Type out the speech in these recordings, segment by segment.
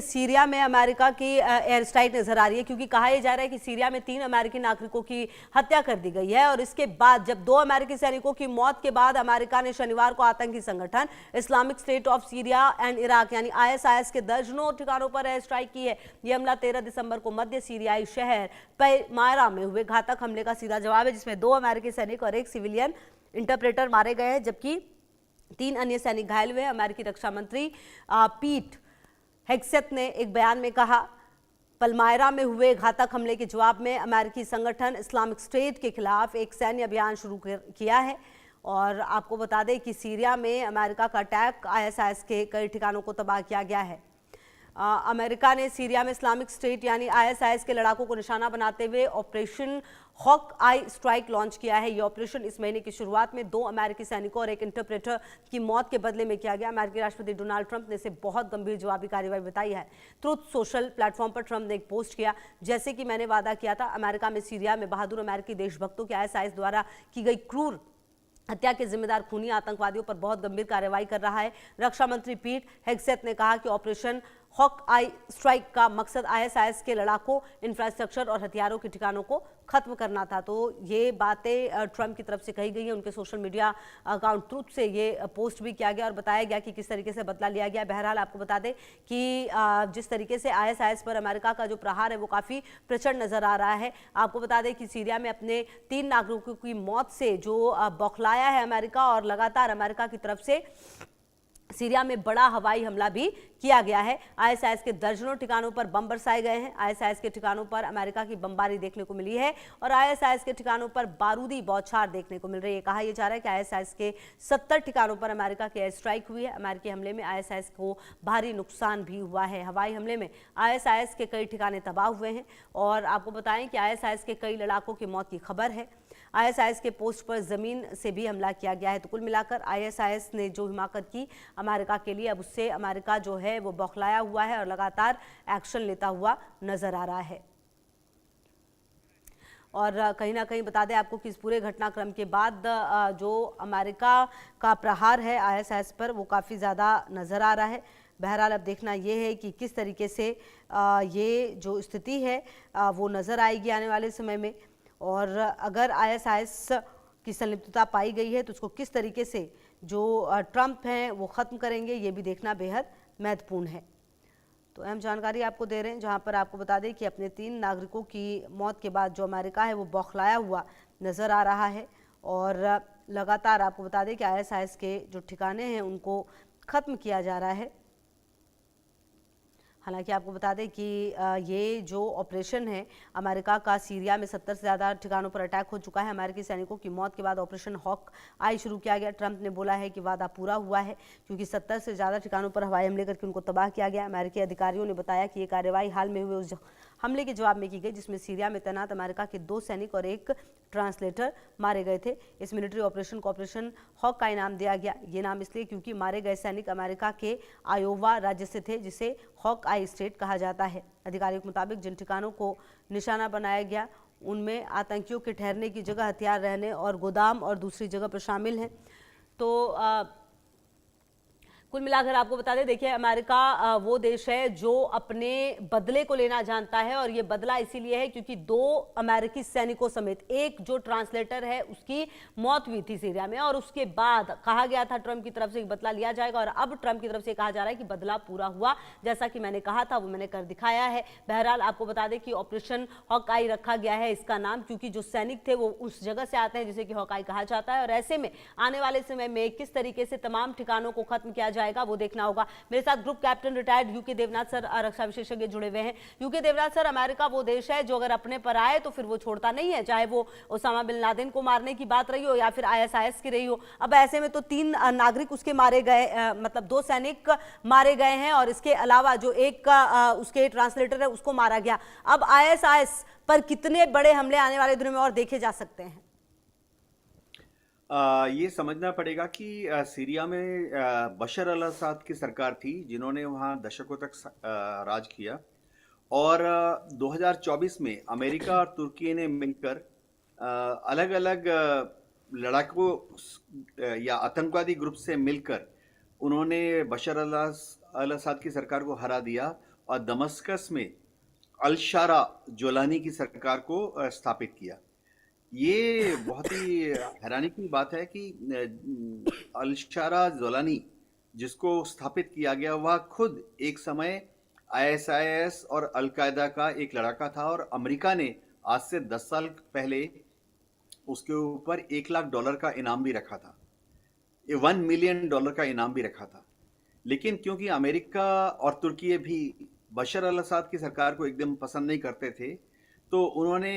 Syria में America की air strike नजर आ रही है, क्योंकि कहा यह जा रहा है कि सीरिया में 3 अमेरिकी नागरिकों की हत्या कर दी गई है। और इसके बाद जब 2 अमेरिकी सैनिकों की मौत के बाद अमेरिका ने शनिवार को आतंकी संगठन Islamic state of Syria and Iraq यानी ISIS के दर्जनों ठिकानों पर एयर स्ट्राइक की है। यह हमला 13 दिसंबर को मध्य सीरियाई शहर पैमायरा में हुए घातक हमले का सीधा जवाब है, जिसमें 2 अमेरिकी सैनिक और 1 सिविलियन इंटरप्रेटर मारे गए हैं, जबकि 3 अन्य सैनिक घायल हुए। अमेरिकी रक्षा मंत्री पीट हेग्सेथ ने एक बयान में कहा, पलमायरा में हुए घातक हमले के जवाब में अमेरिकी संगठन इस्लामिक स्टेट के खिलाफ एक सैन्य अभियान शुरू किया है। और आपको बता दें कि सीरिया में अमेरिका का अटैक ISIS के कई ठिकानों को तबाह किया गया है। अमेरिका ने सीरिया में इस्लामिक स्टेट यानी ISIS के लड़ाकों को निशाना बनाते हुए ऑपरेशन हॉक आई स्ट्राइक लॉन्च किया है। यह ऑपरेशन इस महीने की शुरुआत में 2 अमेरिकी सैनिकों और 1 इंटरप्रेटर की मौत के बदले में किया गया। अमेरिकी राष्ट्रपति डोनाल्ड ट्रंप ने इसे बहुत गंभीर जवाबी कार्रवाई बताई है। ट्रुथ सोशल प्लेटफॉर्म पर ट्रंप ने एक पोस्ट किया, जैसे कि मैंने वादा किया था, अमेरिका में सीरिया में बहादुर अमेरिकी देशभक्तों के ISIS द्वारा की गई क्रूर हत्या के जिम्मेदार खूनी आतंकवादियों पर बहुत गंभीर कार्रवाई कर रहा है। रक्षा मंत्री पीट हेग्सेथ ने कहा कि ऑपरेशन हॉक आई स्ट्राइक का मकसद ISIS के लड़ाकों, इंफ्रास्ट्रक्चर और हथियारों के ठिकानों को खत्म करना था। तो ये बातें ट्रंप की तरफ से कही गई हैं। उनके सोशल मीडिया अकाउंट ट्रूथ से ये पोस्ट भी किया गया और बताया गया कि किस तरीके से बदला लिया गया। बहरहाल आपको बता दें कि जिस तरीके से ISIS पर अमेरिका का जो प्रहार है वो काफ़ी प्रचंड नजर आ रहा है। आपको बता दें कि सीरिया में अपने 3 नागरिकों की मौत से जो बौखलाया है अमेरिका, और लगातार अमेरिका की तरफ से सीरिया में बड़ा हवाई हमला भी किया गया है। ISIS के दर्जनों ठिकानों पर बम बरसाए गए हैं। ISIS के ठिकानों पर अमेरिका की बमबारी देखने को मिली है और ISIS के ठिकानों पर बारूदी बौछार देखने को मिल रही है। कहा यह जा रहा है कि ISIS के 70 ठिकानों पर अमेरिका की एयर स्ट्राइक हुई है। अमेरिकी हमले में ISIS को भारी नुकसान भी हुआ है। हवाई हमले में ISIS के कई ठिकाने तबाह हुए हैं और आपको बताएं कि ISIS के कई लड़ाकों की मौत की खबर है। ISIS के पोस्ट पर जमीन से भी हमला किया गया है। तो कुल मिलाकर ISIS ने जो हिमाकत की अमेरिका के लिए, अब उससे अमेरिका जो है वो बौखलाया हुआ है और लगातार एक्शन लेता हुआ नजर आ रहा है। और कहीं ना कहीं बता दें आपको कि इस पूरे घटनाक्रम के बाद जो अमेरिका का प्रहार है ISIS पर वो काफ़ी ज़्यादा नज़र आ रहा है। बहरहाल अब देखना ये है कि किस तरीके से ये जो स्थिति है वो नज़र आएगी आने वाले समय में, और अगर ISIS की संलिप्तता पाई गई है तो उसको किस तरीके से जो ट्रंप हैं वो ख़त्म करेंगे, ये भी देखना बेहद महत्वपूर्ण है। तो अहम जानकारी आपको दे रहे हैं, जहां पर आपको बता दें कि अपने 3 नागरिकों की मौत के बाद जो अमेरिका है वो बौखलाया हुआ नज़र आ रहा है और लगातार आपको बता दें कि ISIS के जो ठिकाने हैं उनको ख़त्म किया जा रहा है। हालांकि आपको बता दें कि ये जो ऑपरेशन है अमेरिका का सीरिया में 70 से ज़्यादा ठिकानों पर अटैक हो चुका है। अमेरिकी सैनिकों की मौत के बाद ऑपरेशन हॉक आई शुरू किया गया। ट्रंप ने बोला है कि वादा पूरा हुआ है, क्योंकि 70 से ज़्यादा ठिकानों पर हवाई हमले करके उनको तबाह किया गया। अमेरिकी अधिकारियों ने बताया कि ये कार्रवाई हाल में हुए उस हमले के जवाब में की गई, जिसमें सीरिया में तैनात अमेरिका के 2 सैनिक और 1 ट्रांसलेटर मारे गए थे। इस मिलिट्री ऑपरेशन को ऑपरेशन हॉक का नाम दिया गया। ये नाम इसलिए क्योंकि मारे गए सैनिक अमेरिका के आयोवा राज्य से थे, जिसे हॉक आई स्टेट कहा जाता है। अधिकारियों के मुताबिक जिन ठिकानों को निशाना बनाया गया उनमें आतंकियों के ठहरने की जगह, हथियार रहने और गोदाम और दूसरी जगह पर शामिल हैं। तो कुल मिलाकर आपको बता दें, देखिए अमेरिका वो देश है जो अपने बदले को लेना जानता है, और ये बदला इसीलिए है क्योंकि 2 अमेरिकी सैनिकों समेत 1 जो ट्रांसलेटर है उसकी मौत हुई थी सीरिया में, और उसके बाद कहा गया था ट्रंप की तरफ से बदला लिया जाएगा, और अब ट्रंप की तरफ से कहा जा रहा है कि बदला पूरा हुआ। जैसा कि मैंने कहा था वो मैंने कर दिखाया है। बहरहाल आपको बता दें कि ऑपरेशन हॉकआई रखा गया है इसका नाम, क्योंकि जो सैनिक थे वो उस जगह से आते हैं जिसे कि हॉकआई कहा जाता है, और ऐसे में आने वाले समय में किस तरीके से तमाम ठिकानों को खत्म किया जाएगा वो देखना होगा। मेरे साथ group captain retired UK Devnath sir, रक्षा विशेषज्ञ, जुड़े हुए हैं। यूके देवनाथ सर, अमेरिका वो देश है जो अगर अपने पर आए तो फिर वो छोड़ता नहीं है, चाहे वो ओसामा बिन लादेन को मारने की बात रही हो या फिर ISIS की रही हो। अब ऐसे में तो 3 नागरिक उसके मारे गए, मतलब 2 सैनिक मारे गए हैं और इसके अलावा जो एक उसके ट्रांसलेटर है उसको मारा गया। अब ISIS पर कितने बड़े हमले आने वाले दिनों में और देखे जा सकते हैं? ये समझना पड़ेगा कि सीरिया में बशर अल असद की सरकार थी जिन्होंने वहाँ दशकों तक राज किया, और 2024 में अमेरिका और तुर्की ने मिलकर अलग अलग लड़ाकू या आतंकवादी ग्रुप से मिलकर उन्होंने बशर अल असद की सरकार को हरा दिया और दमस्कस में अल-शारा जोलानी की सरकार को स्थापित किया। ये बहुत ही हैरानी की बात है कि अल-शारा जोलानी जिसको स्थापित किया गया वह खुद एक समय आईएसआईएस और अल-कायदा का एक लड़ाका था और अमेरिका ने आज से 10 साल पहले उसके ऊपर $1 लाख का इनाम भी रखा था। ये $1 मिलियन का इनाम भी रखा था। लेकिन क्योंकि अमेरिका और तुर्की भी बशर अल असद की सरकार को एकदम पसंद नहीं करते थे, तो उन्होंने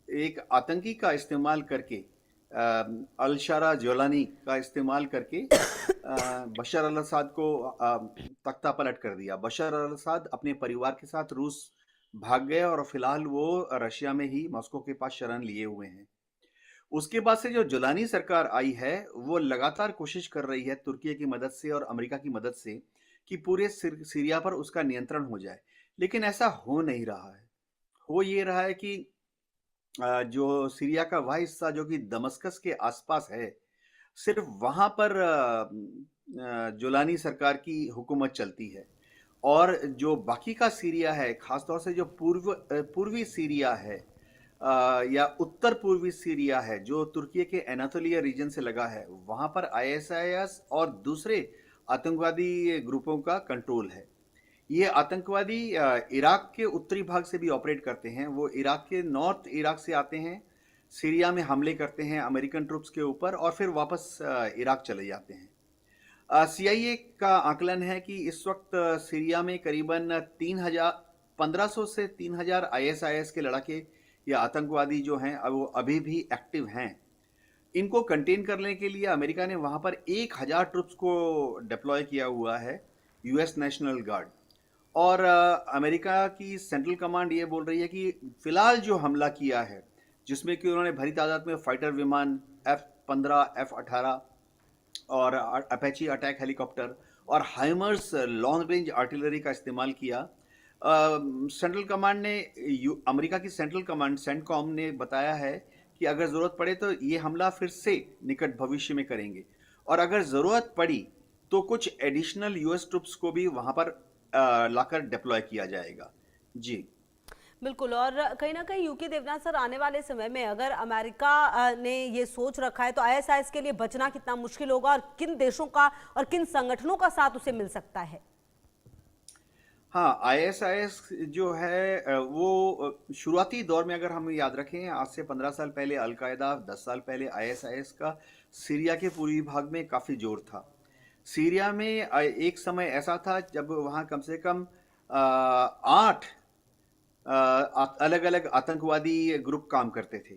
एक आतंकी का इस्तेमाल करके अल-शारा जोलानी का इस्तेमाल करके बशर अल असद को तख्ता पलट कर दिया। बशर अल असद अपने परिवार के साथ रूस भाग गए और फिलहाल वो रशिया में ही मॉस्को के पास शरण लिए हुए हैं। उसके बाद से जो जोलानी सरकार आई है वो लगातार कोशिश कर रही है तुर्की की मदद से और अमेरिका की मदद से कि पूरे सीरिया पर उसका नियंत्रण हो जाए, लेकिन ऐसा हो नहीं रहा है। हो ये रहा है कि जो सीरिया का वह हिस्सा जो कि दमस्कस के आसपास है, सिर्फ वहां पर जोलानी सरकार की हुकूमत चलती है और जो बाकी का सीरिया है, खासतौर से जो पूर्वी सीरिया है या उत्तर पूर्वी सीरिया है जो तुर्की के एनातोलिया रीजन से लगा है, वहां पर आईएसआईएस और दूसरे आतंकवादी ग्रुपों का कंट्रोल है। ये आतंकवादी इराक के उत्तरी भाग से भी ऑपरेट करते हैं। वो इराक के नॉर्थ इराक से आते हैं, सीरिया में हमले करते हैं अमेरिकन ट्रूप्स के ऊपर और फिर वापस इराक चले जाते हैं। सीआईए का आकलन है कि इस वक्त सीरिया में करीबन 1500 से 3000 आईएसआईएस के लड़ाके या आतंकवादी जो हैं वो अभी भी एक्टिव हैं। इनको कंटेन करने के लिए अमेरिका ने वहां पर 1000 ट्रूप्स को डिप्लॉय किया हुआ है, यूएस नेशनल गार्ड। और अमेरिका की सेंट्रल कमांड ये बोल रही है कि फिलहाल जो हमला किया है, जिसमें कि उन्होंने भरी तादाद में फाइटर विमान F-15, F-18 और अपेची अटैक हेलीकॉप्टर और हाइमर्स लॉन्ग रेंज आर्टिलरी का इस्तेमाल किया। सेंट्रल कमांड ने अमेरिका की सेंट्रल कमांड सेंटकॉम ने बताया है कि अगर ज़रूरत पड़े तो ये हमला फिर से निकट भविष्य में करेंगे और अगर ज़रूरत पड़ी तो कुछ एडिशनल यूएस ट्रूप्स को भी वहां पर लाकर डिप्लॉय किया जाएगा। जी बिल्कुल। और कहीं ना कहीं यूके देवनाथ सर, आने वाले समय में अगर अमेरिका ने ये सोच रखा है तो आईएसआईएस के लिए बचना कितना मुश्किल होगा और किन देशों का और किन संगठनों का साथ उसे मिल सकता है? हाँ, आईएसआईएस जो है वो शुरुआती दौर में अगर हम याद रखें, आज से 15 साल पहले अल-कायदा, 10 साल पहले आईएसआईएस का सीरिया के पूर्वी भाग में काफ़ी जोर था। सीरिया में एक समय ऐसा था जब वहाँ कम से कम 8 अलग अलग आतंकवादी ग्रुप काम करते थे।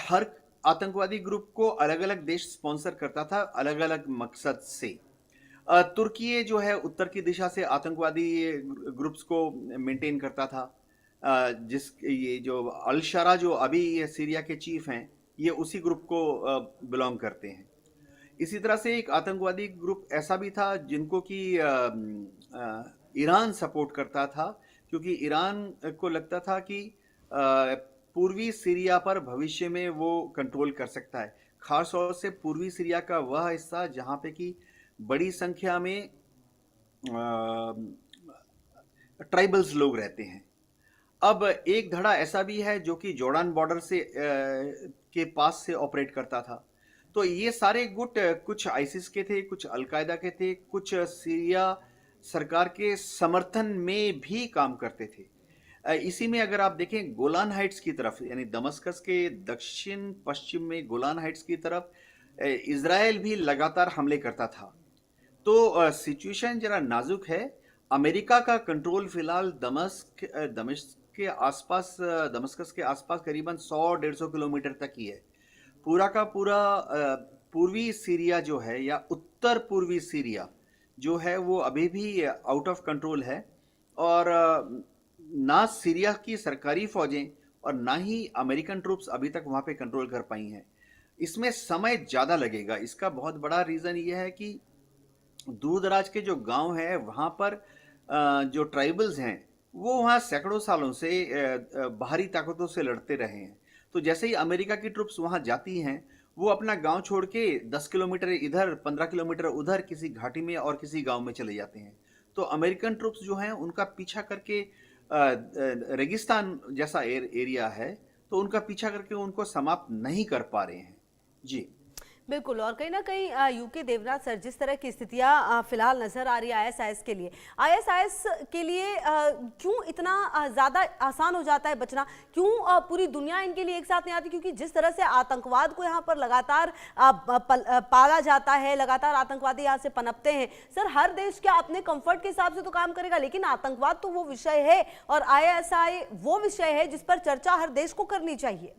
हर आतंकवादी ग्रुप को अलग अलग देश स्पॉन्सर करता था, अलग अलग मकसद से। तुर्की जो है उत्तर की दिशा से आतंकवादी ग्रुप्स को मेंटेन करता था। ये जो अल-शारा जो अभी ये सीरिया के चीफ हैं, ये उसी ग्रुप को बिलोंग करते हैं। इसी तरह से एक आतंकवादी ग्रुप ऐसा भी था जिनको कि ईरान सपोर्ट करता था, क्योंकि ईरान को लगता था कि पूर्वी सीरिया पर भविष्य में वो कंट्रोल कर सकता है, खास तौर से पूर्वी सीरिया का वह हिस्सा जहाँ पे कि बड़ी संख्या में ट्राइबल्स लोग रहते हैं। अब एक धड़ा ऐसा भी है जो कि जॉर्डन बॉर्डर से के पास से ऑपरेट करता था। तो ये सारे गुट कुछ आईसिस के थे, कुछ अल-कायदा के थे, कुछ सीरिया सरकार के समर्थन में भी काम करते थे। इसी में अगर आप देखें गोलान हाइट्स की तरफ, यानी दमस्कस के दक्षिण पश्चिम में गोलान हाइट्स की तरफ इजराइल भी लगातार हमले करता था। तो सिचुएशन जरा नाजुक है। अमेरिका का कंट्रोल फिलहाल दमिश्क के आसपास, दमस्कस के आसपास करीबन 100-150 किलोमीटर तक ही है। पूरा का पूरा पूर्वी सीरिया जो है या उत्तर पूर्वी सीरिया जो है वो अभी भी आउट ऑफ कंट्रोल है और ना सीरिया की सरकारी फौजें और ना ही अमेरिकन ट्रूप्स अभी तक वहाँ पे कंट्रोल कर पाई हैं। इसमें समय ज़्यादा लगेगा। इसका बहुत बड़ा रीज़न ये है कि दूर दराज के जो गांव हैं वहाँ पर जो ट्राइबल्स हैं वो वहाँ सैकड़ों सालों से बाहरी ताकतों से लड़ते रहे हैं। तो जैसे ही अमेरिका की ट्रुप्स वहाँ जाती हैं, वो अपना गांव छोड़ के 10 किलोमीटर इधर, 15 किलोमीटर उधर किसी घाटी में और किसी गांव में चले जाते हैं। तो अमेरिकन ट्रुप्स जो हैं उनका पीछा करके रेगिस्तान जैसा एरिया है, तो उनका पीछा करके उनको समाप्त नहीं कर पा रहे हैं। जी। बिल्कुल, और कहीं ना कहीं यूके देवनाथ सर, जिस तरह की स्थितियां फिलहाल नजर आ रही है आईएसआईएस के लिए, आईएसआईएस के लिए क्यों इतना ज्यादा आसान हो जाता है बचना? क्यों पूरी दुनिया इनके लिए एक साथ नहीं आती? क्योंकि जिस तरह से आतंकवाद को यहाँ पर लगातार पाला जाता है, लगातार आतंकवादी यहाँ से पनपते हैं। सर, हर देश क्या अपने कंफर्ट के हिसाब से तो काम करेगा, लेकिन आतंकवाद तो वो विषय है और आईएसआई वो विषय है जिस पर चर्चा हर देश को करनी चाहिए।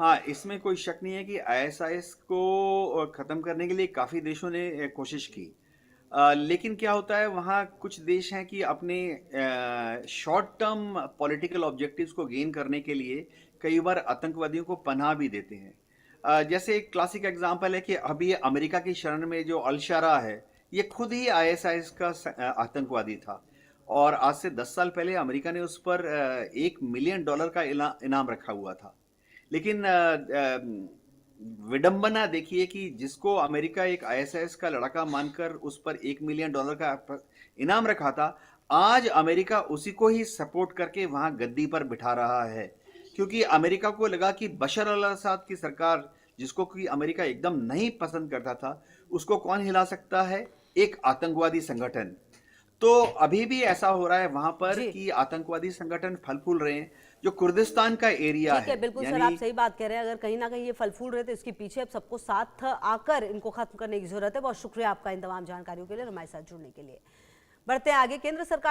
हाँ, इसमें कोई शक नहीं है कि आईएसआईएस को खत्म करने के लिए काफी देशों ने कोशिश की। लेकिन क्या होता है, वहाँ कुछ देश हैं कि अपने शॉर्ट टर्म पॉलिटिकल ऑब्जेक्टिव्स को गेन करने के लिए कई बार आतंकवादियों को पनाह भी देते हैं। जैसे एक क्लासिक एग्जांपल है कि अभी अमेरिका की शरण में जो अल शरा है, ये खुद ही आईएसआईएस का आतंकवादी था, और आज से 10 साल पहले अमेरिका ने उस पर $1 मिलियन का इनाम रखा हुआ था। लेकिन विडंबना देखिए कि जिसको अमेरिका एक आईएसआईएस का लड़का मानकर उस पर $1 मिलियन का इनाम रखा था, आज अमेरिका उसी को ही सपोर्ट करके वहां गद्दी पर बिठा रहा है, क्योंकि अमेरिका को लगा कि बशर अल असद की सरकार, जिसको कि अमेरिका एकदम नहीं पसंद करता था, उसको कौन हिला सकता है? एक आतंकवादी संगठन। तो अभी भी ऐसा हो रहा है वहां पर जी, कि आतंकवादी संगठन फल फूल रहे हैं। जो कुर्दिस्तान का एरिया ठीक है, बिल्कुल सर, आप सही बात कह रहे हैं। अगर कहीं ना कहीं ये फल फूल रहे तो इसके पीछे अब सबको साथ आकर इनको खत्म करने की जरूरत है। बहुत शुक्रिया आपका इन तमाम जानकारियों के लिए और हमारे साथ जुड़ने के लिए। बढ़ते हैं आगे। केंद्र सरकार